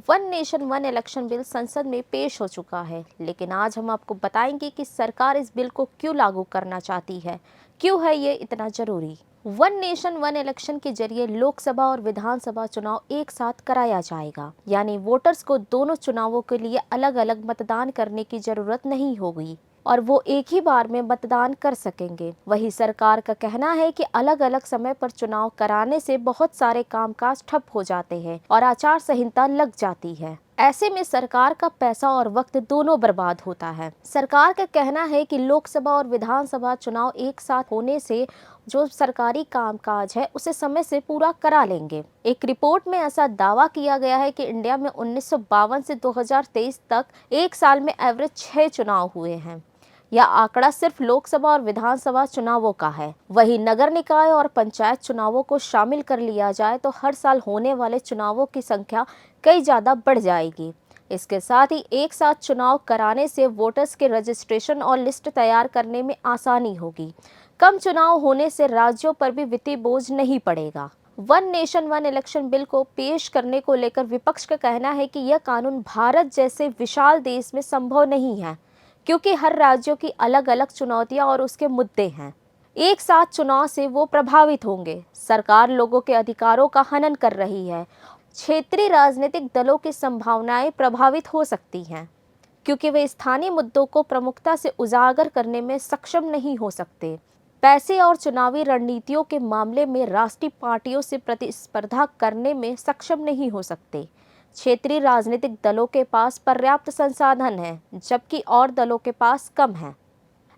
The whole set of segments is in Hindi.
One nation one election bill संसद में पेश हो चुका है, लेकिन आज हम आपको बताएंगे कि सरकार इस बिल को क्यों लागू करना चाहती है, क्यों है ये इतना जरूरी। वन नेशन वन इलेक्शन के जरिए लोकसभा और विधानसभा चुनाव एक साथ कराया जाएगा, यानी वोटर्स को दोनों चुनावों के लिए अलग अलग मतदान करने की जरूरत नहीं होगी और वो एक ही बार में मतदान कर सकेंगे। वही सरकार का कहना है कि अलग अलग समय पर चुनाव कराने से बहुत सारे कामकाज ठप हो जाते हैं और आचार संहिता लग जाती है। ऐसे में सरकार का पैसा और वक्त दोनों बर्बाद होता है। सरकार का कहना है कि लोकसभा और विधानसभा चुनाव एक साथ होने से जो सरकारी कामकाज है उसे समय से पूरा करा लेंगे। एक रिपोर्ट में ऐसा दावा किया गया है कि इंडिया में 1952 से 2023 तक एक साल में एवरेज 6 चुनाव हुए हैं। यह आंकड़ा सिर्फ लोकसभा और विधानसभा चुनावों का है। वही नगर निकाय और पंचायत चुनावों को शामिल कर लिया जाए तो हर साल होने वाले चुनावों की संख्या कई ज्यादा बढ़ जाएगी। इसके साथ ही एक साथ चुनाव कराने से वोटर्स के रजिस्ट्रेशन और लिस्ट तैयार करने में आसानी होगी। कम चुनाव होने से राज्यों पर भी वित्तीय बोझ नहीं पड़ेगा। One nation one election bill को पेश करने को लेकर विपक्ष का कहना है कि यह कानून भारत जैसे विशाल देश में संभव नहीं है, क्योंकि हर राज्यों की अलग अलग चुनौतियां और उसके मुद्दे हैं। एक साथ चुनाव से वो प्रभावित होंगे। सरकार लोगों के अधिकारों का हनन कर रही है। क्षेत्रीय राजनीतिक दलों की संभावनाएं प्रभावित हो सकती हैं, क्योंकि वे स्थानीय मुद्दों को प्रमुखता से उजागर करने में सक्षम नहीं हो सकते। पैसे और चुनावी रणनीतियों के मामले में राष्ट्रीय पार्टियों से प्रतिस्पर्धा करने में सक्षम नहीं हो सकते। क्षेत्रीय राजनीतिक दलों के पास पर्याप्त संसाधन है, जबकि और दलों के पास कम है।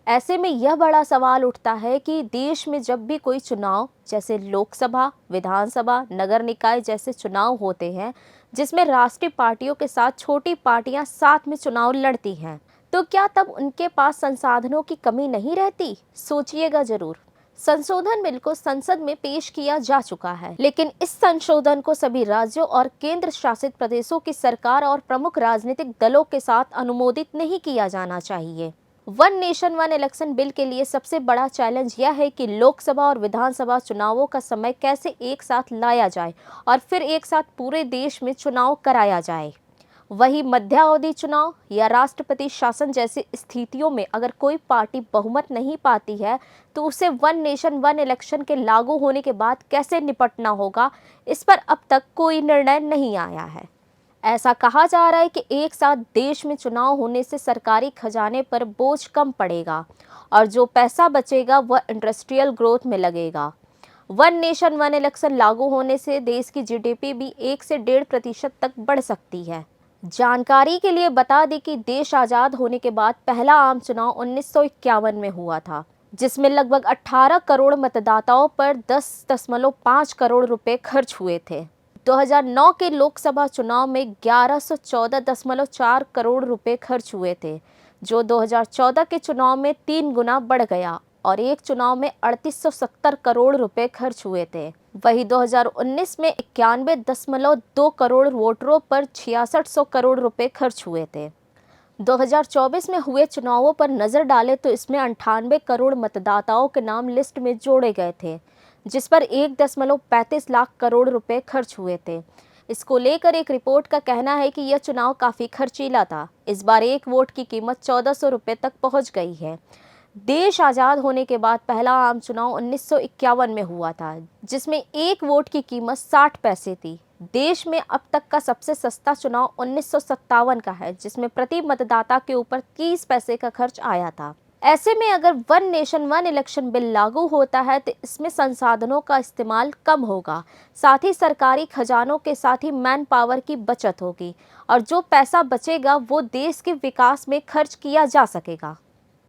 ऐसे में यह बड़ा सवाल उठता है कि देश में जब भी कोई चुनाव जैसे लोकसभा, विधानसभा, नगर निकाय जैसे चुनाव होते हैं, जिसमें राष्ट्रीय पार्टियों के साथ छोटी पार्टियां साथ में चुनाव लड़ती हैं, तो क्या तब उनके पास संसाधनों की कमी नहीं रहती? सोचिएगा जरूर। संशोधन बिल को संसद में पेश किया जा चुका है, लेकिन इस संशोधन को सभी राज्यों और केंद्र शासित प्रदेशों की सरकार और प्रमुख राजनीतिक दलों के साथ अनुमोदित नहीं किया जाना चाहिए। One nation one election bill के लिए सबसे बड़ा चैलेंज यह है कि लोकसभा और विधानसभा चुनावों का समय कैसे एक साथ लाया जाए और फिर एक साथ पूरे देश में चुनाव कराया जाए। वही मध्यावधि चुनाव या राष्ट्रपति शासन जैसी स्थितियों में अगर कोई पार्टी बहुमत नहीं पाती है, तो उसे वन नेशन वन इलेक्शन के लागू होने के बाद कैसे निपटना होगा, इस पर अब तक कोई निर्णय नहीं आया है। ऐसा कहा जा रहा है कि एक साथ देश में चुनाव होने से सरकारी खजाने पर बोझ कम पड़ेगा और जो पैसा बचेगा वह इंडस्ट्रियल ग्रोथ में लगेगा। वन नेशन वन इलेक्शन लागू होने से देश की जीडीपी भी 1 से 1.5% तक बढ़ सकती है। जानकारी के लिए बता दें कि देश आजाद होने के बाद पहला आम चुनाव 1951 में हुआ था, जिसमें लगभग 18 करोड़ मतदाताओं पर 10.5 करोड़ रुपए खर्च हुए थे। 2009 के लोकसभा चुनाव में 1114.4 करोड़ रुपए खर्च हुए थे, जो 2014 के चुनाव में 3 गुना बढ़ गया और एक चुनाव में 3870 करोड़ रुपए खर्च हुए थे। वही 2019 में 91.2 करोड़ वोटरों पर 6600 करोड़ रुपए खर्च हुए थे। 2024 में हुए चुनावों पर नजर डालें तो इसमें 98 करोड़ मतदाताओं के नाम लिस्ट में जोड़े गए थे, जिस पर 1.35 लाख करोड़ रुपए खर्च हुए थे। इसको लेकर एक रिपोर्ट का कहना है कि यह चुनाव काफी खर्चीला था। इस बार एक वोट की कीमत 1400 रुपए तक पहुंच गई है। देश आजाद होने के बाद पहला आम चुनाव 1951 में हुआ था, जिसमें एक वोट की कीमत 60 पैसे थी। देश में अब तक का सबसे सस्ता चुनाव 1957 का है, जिसमें प्रति मतदाता के ऊपर 30 पैसे का खर्च आया था। ऐसे में अगर one nation one election bill लागू होता है तो इसमें संसाधनों का इस्तेमाल कम होगा, साथ ही सरकारी खजानों के साथ ही मैन पावर की बचत होगी और जो पैसा बचेगा वो देश के विकास में खर्च किया जा सकेगा।